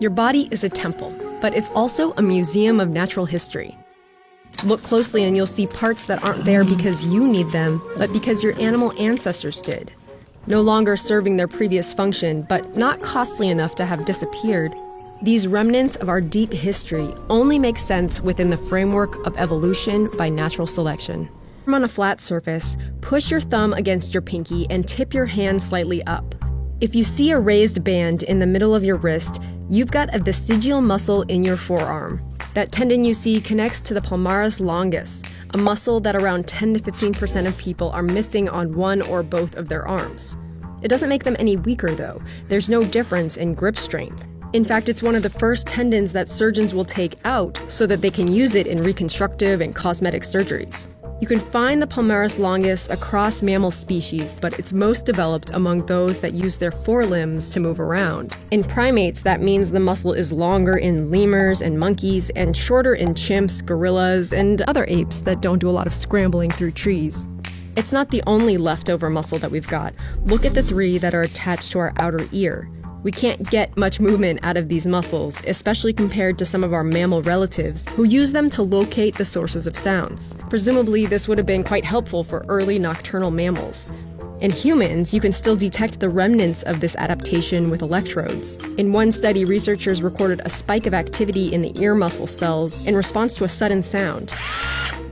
Your body is a temple, but it's also a museum of natural history. Look closely and you'll see parts that aren't there because you need them, but because your animal ancestors did. No longer serving their previous function, but not costly enough to have disappeared. These remnants of our deep history only make sense within the framework of evolution by natural selection. On a flat surface, push your thumb against your pinky and tip your hand slightly up. If you see a raised band in the middle of your wrist, you've got a vestigial muscle in your forearm. That tendon you see connects to the palmaris longus, a muscle that around 10 to 15% of people are missing on one or both of their arms. It doesn't make them any weaker though. There's no difference in grip strength. In fact, it's one of the first tendons that surgeons will take out so that they can use it in reconstructive and cosmetic surgeries. You can find the palmaris longus across mammal species, but it's most developed among those that use their forelimbs to move around. In primates, that means the muscle is longer in lemurs and monkeys and shorter in chimps, gorillas, and other apes that don't do a lot of scrambling through trees. It's not the only leftover muscle that we've got. Look at the three that are attached to our outer ear. We can't get much movement out of these muscles, especially compared to some of our mammal relatives who use them to locate the sources of sounds. Presumably, this would have been quite helpful for early nocturnal mammals. In humans, you can still detect the remnants of this adaptation with electrodes. In one study, researchers recorded a spike of activity in the ear muscle cells in response to a sudden sound.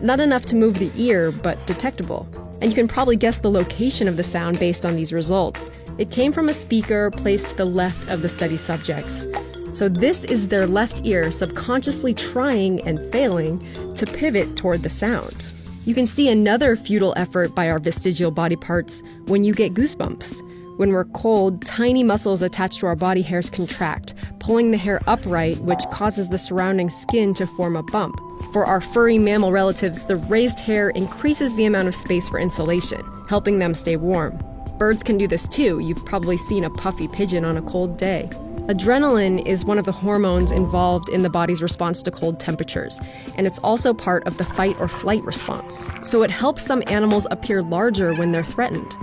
Not enough to move the ear, but detectable. And you can probably guess the location of the sound based on these results. It came from a speaker placed to the left of the study subjects. So this is their left ear subconsciously trying and failing to pivot toward the sound. You can see another futile effort by our vestigial body parts when you get goosebumps. When we're cold, tiny muscles attached to our body hairs contract, pulling the hair upright, which causes the surrounding skin to form a bump. For our furry mammal relatives, the raised hair increases the amount of space for insulation, helping them stay warm. Birds can do this too. You've probably seen a puffy pigeon on a cold day. Adrenaline is one of the hormones involved in the body's response to cold temperatures, and it's also part of the fight or flight response. So it helps some animals appear larger when they're threatened.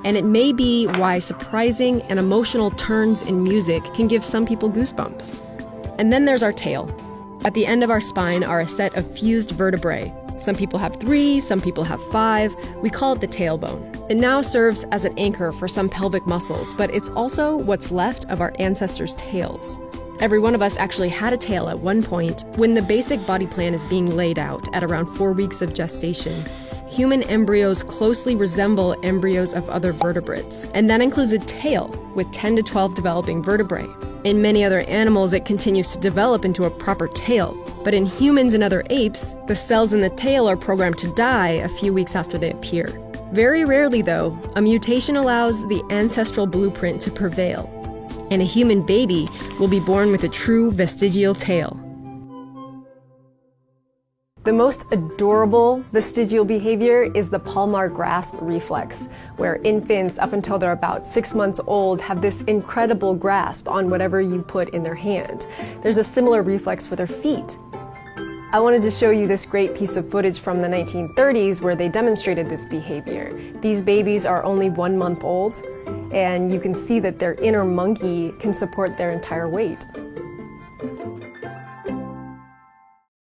And it may be why surprising and emotional turns in music can give some people goosebumps. And then there's our tail. At the end of our spine are a set of fused vertebrae. Some people have 3, some people have 5. We call it the tailbone. It now serves as an anchor for some pelvic muscles, but it's also what's left of our ancestors' tails. Every one of us actually had a tail at one point when the basic body plan is being laid out at around 4 weeks of gestation. Human embryos closely resemble embryos of other vertebrates, and that includes a tail with 10 to 12 developing vertebrae. In many other animals, it continues to develop into a proper tail, but in humans and other apes, the cells in the tail are programmed to die a few weeks after they appear. Very rarely, though, a mutation allows the ancestral blueprint to prevail, and a human baby will be born with a true vestigial tail. The most adorable vestigial behavior is the palmar grasp reflex, where infants up until they're about 6 months old have this incredible grasp on whatever you put in their hand. There's a similar reflex for their feet. I wanted to show you this great piece of footage from the 1930s where they demonstrated this behavior. These babies are only 1 month old, and you can see that their inner monkey can support their entire weight.